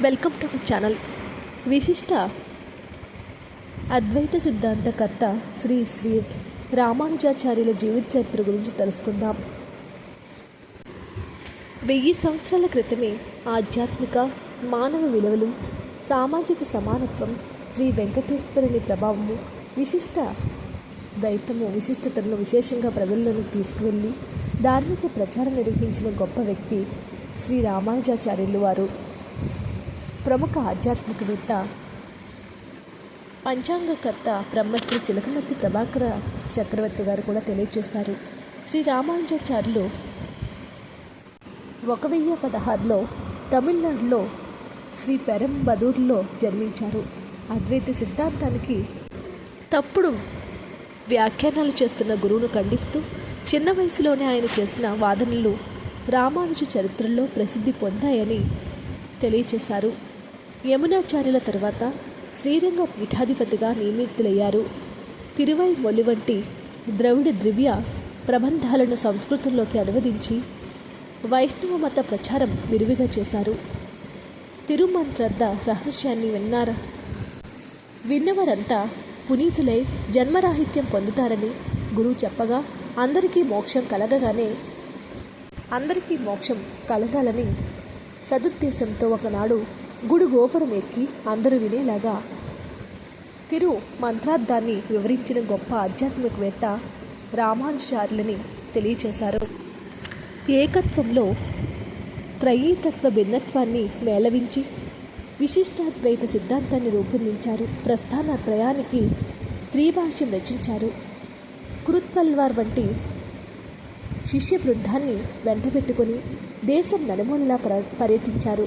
Welcome to our channel. విశిష్ట అద్వైత సిద్ధాంతకర్త శ్రీ శ్రీ రామానుజాచార్యుల జీవిత చరిత్ర గురించి తెలుసుకుందాం. 1000 సంవత్సరాల క్రితమే ఆధ్యాత్మిక మానవ విలువలు, సామాజిక సమానత్వం, శ్రీ వెంకటేశ్వరుని ప్రభావము, విశిష్టతను విశేషంగా ప్రజల్లోకి తీసుకువెళ్ళి ధార్మిక ప్రచారం నిర్వహించిన గొప్ప వ్యక్తి శ్రీ రామానుజాచార్యులు వారు. ప్రముఖ ఆధ్యాత్మికవేత్త, పంచాంగకర్త బ్రహ్మశ్రీ చిలకమర్తి ప్రభాకర చక్రవర్తి గారు కూడా తెలియజేస్తారు. శ్రీ రామానుజాచార్యులు 1016లో తమిళనాడులో శ్రీ పెరంబదూర్లో జన్మించారు. అద్వైత సిద్ధాంతానికి తప్పుడు వ్యాఖ్యానాలు చేస్తున్న గురువును ఖండిస్తూ చిన్న వయసులోనే ఆయన చేసిన వాదనలు రామానుజ చరిత్రలో ప్రసిద్ధి పొందాయని తెలియచేశారు. యమునాచార్యుల తర్వాత శ్రీరంగ పీఠాధిపతిగా నియమితులయ్యారు. తిరువైమొళి వంటి ద్రవిడ దివ్య ప్రబంధాలను సంస్కృతంలోకి అనువదించి వైష్ణవ మత ప్రచారం విరివిగా చేశారు. తిరుమంత్రద రహస్యాన్ని విన్నవారంతా పునీతులై జన్మరాహిత్యం పొందుతారని గురువు చెప్పగా అందరికీ మోక్షం కలగాలని సదుద్దేశంతో ఒకనాడు గుడి గోపురం ఎక్కి అందరూ వినేలాగా తిరు మంత్రార్థాన్ని వివరించిన గొప్ప ఆధ్యాత్మికవేత్త రామానుజాచార్యులని తెలియచేశారు. ఏకత్వంలో త్రయీతత్వ భిన్నత్వాన్ని మేళవించి విశిష్టాద్వైత సిద్ధాంతాన్ని రూపొందించారు. ప్రస్థాన త్రయానికి శ్రీభాష్యం రచించారు. కురుత్పల్వార్ వంటి శిష్య బృందాన్ని వెంటబెట్టుకుని దేశం నలుమూలలా పర్యటించారు.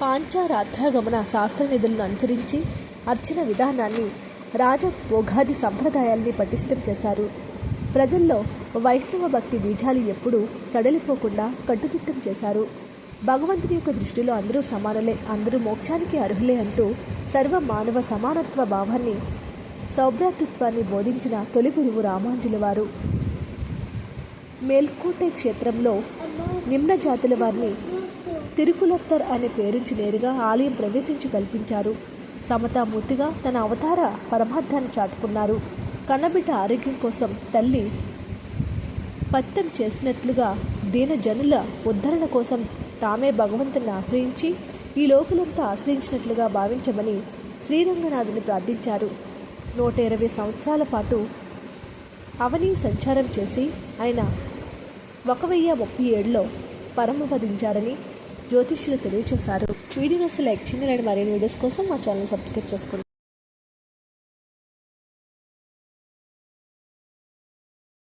పాంచారాధ్యాగమన శాస్త్రనిధులను అనుసరించి అర్చన విధానాన్ని, రాజభోగాది సంప్రదాయాల్ని పటిష్టం చేశారు. ప్రజల్లో వైష్ణవ భక్తి బీజాలు ఎప్పుడూ సడలిపోకుండా కట్టుదిట్టం చేశారు. భగవంతుని యొక్క దృష్టిలో అందరూ సమానులే, అందరూ మోక్షానికి అర్హులే అంటూ సర్వ మానవ సమానత్వ భావాన్ని, సౌభ్రాతృత్వాన్ని బోధించిన తొలి గురువు రామానుజుల వారు. మేల్కోటై క్షేత్రంలో నిమ్న జాతుల వారిని తిరుకులత్తర్ అనే పేరుంచి నేరుగా ఆలయం ప్రవేశించి కల్పించారు. సమతామూర్తిగా తన అవతార పరమార్థాన్ని చాటుకున్నారు. కన్నబిడ్డ ఆరోగ్యం కోసం తల్లి పత్తం చేసినట్లుగా దీనజనుల ఉద్ధరణ కోసం తామే భగవంతుని ఆశ్రయించి ఈ లోకులంతా ఆశ్రయించినట్లుగా భావించమని శ్రీరంగనాథుని ప్రార్థించారు. 120 సంవత్సరాల పాటు అవని సంచారం చేసి ఆయన 1037లో పరమపదించారని జ్యోతిష్యులు తెలియజేశారు. వీడియోని లైక్ చేయండి. మరిన్ని వీడియోస్ కోసం మా ఛానల్ సబ్స్క్రైబ్ చేసుకోండి.